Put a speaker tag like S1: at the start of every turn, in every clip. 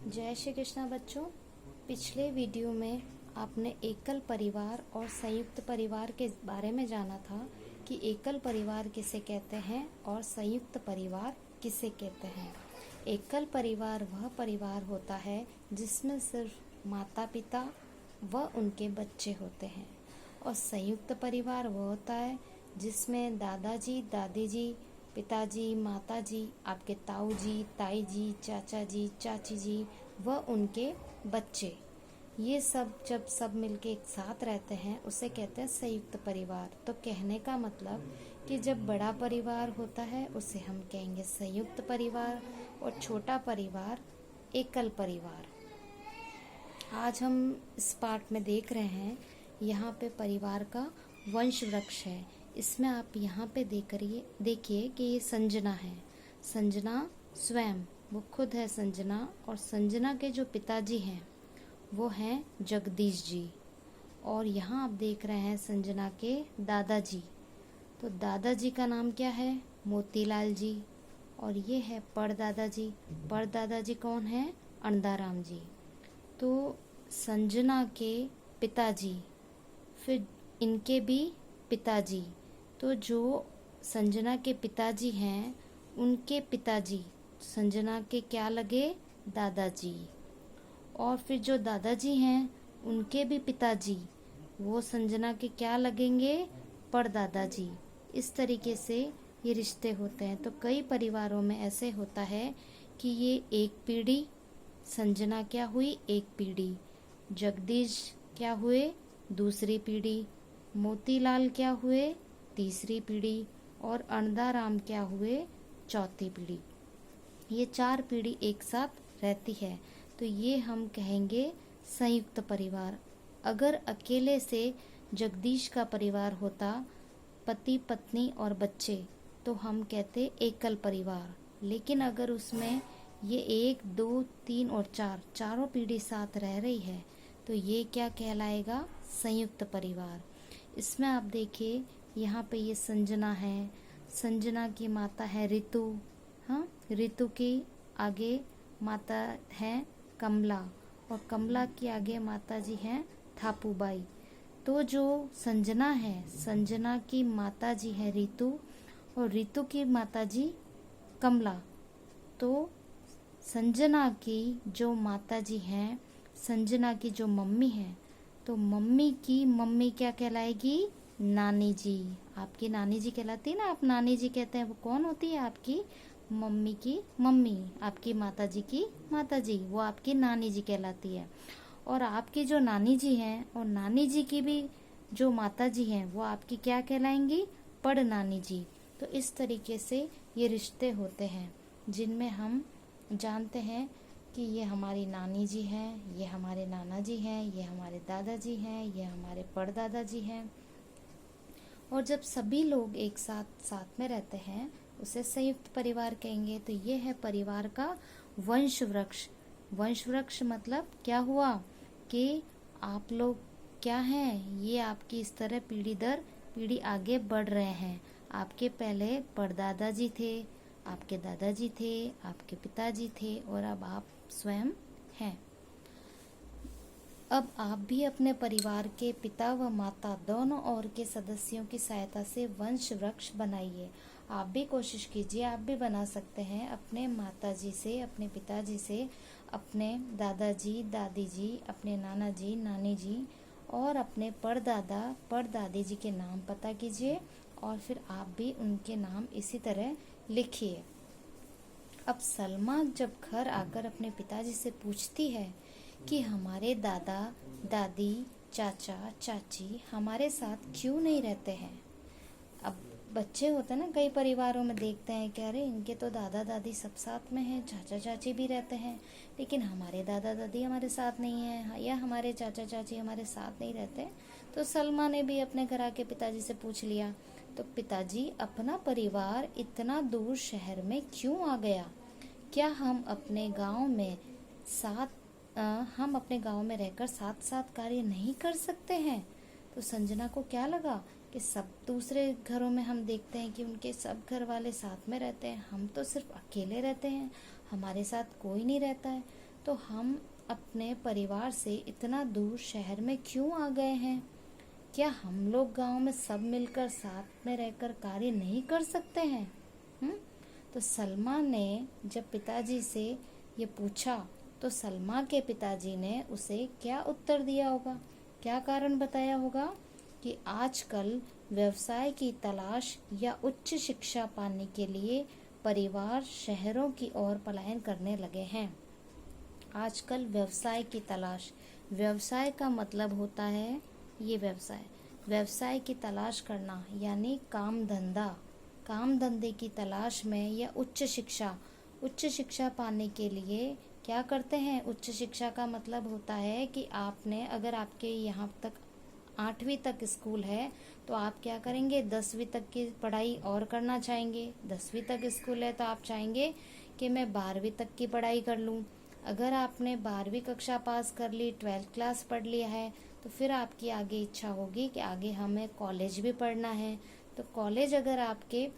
S1: जय श्री कृष्णा बच्चों। पिछले वीडियो में आपने एकल परिवार और संयुक्त परिवार के बारे में जाना था कि एकल परिवार किसे कहते हैं और संयुक्त परिवार किसे कहते हैं। एकल परिवार वह परिवार होता है जिसमें सिर्फ माता पिता व उनके बच्चे होते हैं, और संयुक्त परिवार वह होता है जिसमें दादाजी, दादी जी, पिताजी, माताजी, आपके ताऊ जी, ताई जी, चाचा जी, चाची जी व उनके बच्चे, ये सब जब सब मिलके एक साथ रहते हैं उसे कहते हैं संयुक्त परिवार। तो कहने का मतलब कि जब बड़ा परिवार होता है उसे हम कहेंगे संयुक्त परिवार और छोटा परिवार एकल परिवार। आज हम इस पार्ट में देख रहे हैं, यहाँ पे परिवार का वंश वृक्ष है। इसमें आप यहाँ पे देखिए कि ये संजना है। संजना स्वयं वो खुद है संजना, और संजना के जो पिताजी हैं वो हैं जगदीश जी। और यहाँ आप देख रहे हैं संजना के दादाजी। तो दादाजी का नाम क्या है? मोतीलाल जी। और ये है परदादाजी। परदादाजी कौन है? अंधाराम जी। तो संजना के पिताजी, फिर इनके भी पिताजी, तो जो संजना के पिताजी हैं उनके पिताजी संजना के क्या लगे? दादाजी। और फिर जो दादाजी हैं उनके भी पिताजी, वो संजना के क्या लगेंगे? परदादाजी। इस तरीके से ये रिश्ते होते हैं। तो कई परिवारों में ऐसे होता है कि ये एक पीढ़ी, संजना क्या हुई? एक पीढ़ी, जगदीश क्या हुए? दूसरी पीढ़ी, मोतीलाल क्या हुए? तीसरी पीढ़ी, और अंधाराम क्या हुए? चौथी पीढ़ी। ये 4 पीढ़ी एक साथ रहती है, तो ये हम कहेंगे संयुक्त परिवार। अगर अकेले से जगदीश का परिवार होता, पति पत्नी और बच्चे, तो हम कहते एकल परिवार। लेकिन अगर उसमें ये 1, 2, 3 और 4 चारों पीढ़ी साथ रह रही है, तो ये क्या कहलाएगा? संयुक्त परिवार। इसमें आप देखिए यहाँ पे ये संजना है। संजना की माता है ऋतु। हाँ, ऋतु की आगे माता है कमला, और कमला की आगे माता जी हैं थापूबाई। तो जो संजना है, संजना की माता जी है ऋतु, और ऋतु की माता जी कमला। तो संजना की जो माता जी हैं, संजना की जो मम्मी है, तो मम्मी की मम्मी क्या कहलाएगी? नानी जी। आपकी नानी जी कहलाती है ना, आप नानी जी कहते हैं, वो कौन होती है? आपकी मम्मी की मम्मी, आपकी माताजी की माताजी, वो आपकी नानी जी कहलाती है। और आपकी जो नानी जी हैं, और नानी जी की भी जो माताजी हैं, वो आपकी क्या कहलाएंगी? पड़ नानी जी। तो इस तरीके से ये रिश्ते होते हैं जिनमें हम जानते हैं कि ये हमारी नानी जी हैं, ये हमारे नाना जी हैं, ये हमारे दादाजी हैं, ये हमारे परदादाजी हैं। और जब सभी लोग एक साथ में रहते हैं उसे संयुक्त परिवार कहेंगे। तो ये है परिवार का वंश वृक्ष। वंश वृक्ष मतलब क्या हुआ कि आप लोग क्या हैं? ये आपकी इस तरह पीढ़ी दर पीढ़ी आगे बढ़ रहे हैं। आपके पहले परदादाजी थे, आपके दादाजी थे, आपके पिताजी थे, और अब आप स्वयं हैं। अब आप भी अपने परिवार के पिता व माता दोनों ओर के सदस्यों की सहायता से वंश वृक्ष बनाइए। आप भी कोशिश कीजिए, आप भी बना सकते हैं। अपने माताजी से, अपने पिताजी से, अपने दादाजी, दादी जी, अपने नाना जी, नानी जी, और अपने परदादा, परदादी जी के नाम पता कीजिए, और फिर आप भी उनके नाम इसी तरह लिखिए। अब सलमा जब घर आकर अपने पिताजी से पूछती है कि हमारे दादा, दादी, चाचा, चाची हमारे साथ क्यों नहीं रहते हैं। अब बच्चे होते हैं ना, कई परिवारों में देखते हैं कि अरे इनके तो दादा दादी सब साथ में हैं, चाचा चाची भी रहते हैं, लेकिन हमारे दादा दादी हमारे साथ नहीं है, या हमारे चाचा चाची हमारे साथ नहीं रहते। तो सलमा ने भी अपने घर आके पिताजी से पूछ लिया। तो पिताजी, अपना परिवार इतना दूर शहर में क्यों आ गया? क्या हम अपने गांव में रहकर साथ साथ कार्य नहीं कर सकते हैं? तो संजना को क्या लगा कि सब दूसरे घरों में हम देखते हैं कि उनके सब घर वाले साथ में रहते हैं, हम तो सिर्फ अकेले रहते हैं, हमारे साथ कोई नहीं रहता है। तो हम अपने परिवार से इतना दूर शहर में क्यों आ गए हैं? क्या हम लोग गांव में सब मिलकर साथ में रहकर कार्य नहीं कर सकते हैं? हम्म? तो सलमा ने जब पिताजी से ये पूछा तो सलमा के पिताजी ने उसे क्या उत्तर दिया होगा, क्या कारण बताया होगा कि आजकल व्यवसाय की तलाश या उच्च शिक्षा पाने के लिए परिवार शहरों की ओर पलायन करने लगे हैं। आजकल व्यवसाय की तलाश, व्यवसाय का मतलब होता है ये व्यवसाय की तलाश करना यानी काम धंधा, काम धंधे की तलाश में या उच्च शिक्षा पाने के लिए क्या करते हैं? उच्च शिक्षा का मतलब होता है कि आपने, अगर आपके यहाँ तक 8वीं तक स्कूल है तो आप क्या करेंगे, 10वीं तक की पढ़ाई और करना चाहेंगे। 10वीं तक स्कूल है तो आप चाहेंगे कि मैं 12वीं तक की पढ़ाई कर लूँ। अगर आपने 12वीं कक्षा पास कर ली, 12th क्लास पढ़ लिया है, तो फिर आपकी आगे इच्छा होगी कि आगे हमें कॉलेज भी पढ़ना है। तो कॉलेज अगर आपके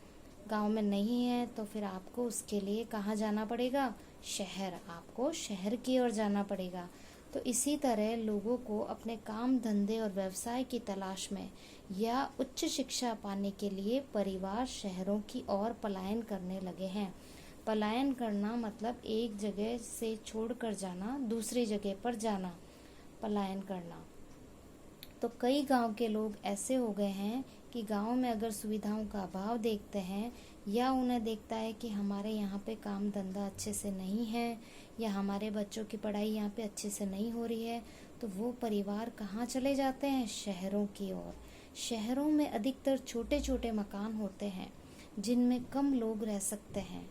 S1: गांव में नहीं है तो फिर आपको उसके लिए कहाँ जाना पड़ेगा? शहर, आपको शहर की ओर जाना पड़ेगा। तो इसी तरह लोगों को अपने काम धंधे और व्यवसाय की तलाश में या उच्च शिक्षा पाने के लिए परिवार शहरों की ओर पलायन करने लगे हैं। पलायन करना मतलब एक जगह से छोड़कर जाना, दूसरी जगह पर जाना, पलायन करना। तो कई गांव के लोग ऐसे हो गए हैं कि गांव में अगर सुविधाओं का अभाव देखते हैं या उन्हें देखता है कि हमारे यहाँ पे काम धंधा अच्छे से नहीं है या हमारे बच्चों की पढ़ाई यहाँ पे अच्छे से नहीं हो रही है, तो वो परिवार कहाँ चले जाते हैं? शहरों की ओर। शहरों में अधिकतर छोटे छोटे मकान होते हैं जिनमें कम लोग रह सकते हैं।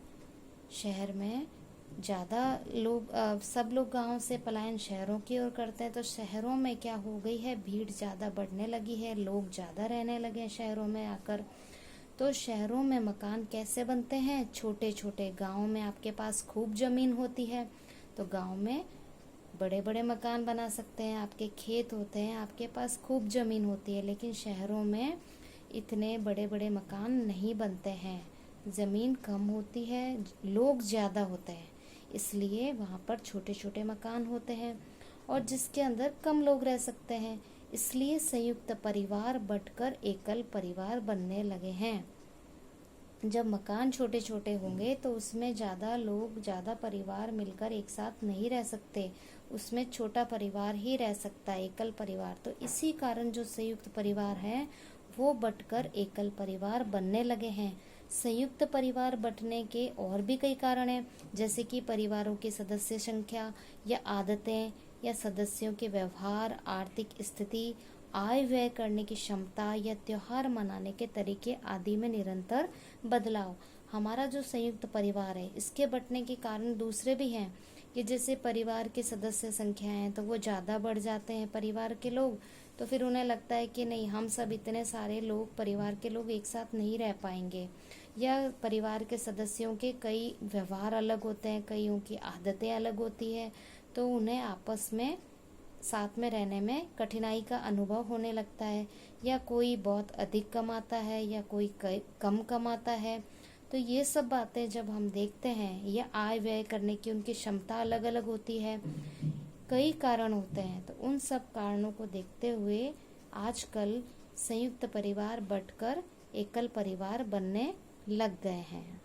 S1: शहर में ज़्यादा लोग, सब लोग गांव से पलायन शहरों की ओर करते हैं। तो शहरों में क्या हो गई है, भीड़ ज़्यादा बढ़ने लगी है, लोग ज़्यादा रहने लगे हैं शहरों में आकर। तो शहरों में मकान कैसे बनते हैं? छोटे छोटे। गांव में आपके पास खूब ज़मीन होती है तो गांव में बड़े बड़े मकान बना सकते हैं, आपके खेत होते हैं, आपके पास खूब ज़मीन होती है। लेकिन शहरों में इतने बड़े बड़े मकान नहीं बनते हैं, ज़मीन कम होती है, लोग ज़्यादा होते हैं, इसलिए वहाँ पर छोटे छोटे मकान होते हैं और जिसके अंदर कम लोग रह सकते हैं। इसलिए संयुक्त परिवार बंटकर एकल परिवार बनने लगे हैं। जब मकान छोटे छोटे होंगे तो उसमें ज़्यादा लोग, ज़्यादा परिवार मिलकर एक साथ नहीं रह सकते, उसमें छोटा परिवार ही रह सकता है, एकल परिवार। तो इसी कारण जो संयुक्त परिवार है वो बंटकर एकल परिवार बनने लगे हैं। संयुक्त परिवार बंटने के और भी कई कारण हैं, जैसे कि परिवारों की सदस्य संख्या या आदतें या सदस्यों के व्यवहार, आर्थिक स्थिति, आय व्यय करने की क्षमता या त्योहार मनाने के तरीके आदि में निरंतर बदलाव। हमारा जो संयुक्त परिवार है इसके बंटने के कारण दूसरे भी हैं कि जैसे परिवार के सदस्य संख्या है तो वो ज़्यादा बढ़ जाते हैं परिवार के लोग, तो फिर उन्हें लगता है कि नहीं, हम सब इतने सारे लोग, परिवार के लोग एक साथ नहीं रह पाएंगे। या परिवार के सदस्यों के कई व्यवहार अलग होते हैं, कईयों की आदतें अलग होती है, तो उन्हें आपस में साथ में रहने में कठिनाई का अनुभव होने लगता है। या कोई बहुत अधिक कमाता है या कोई कम कमाता है। तो ये सब बातें जब हम देखते हैं, या आय व्यय करने की उनकी क्षमता अलग अलग होती है, कई कारण होते हैं। तो उन सब कारणों को देखते हुए आजकल संयुक्त परिवार बंटकर एकल परिवार बनने लग गए हैं।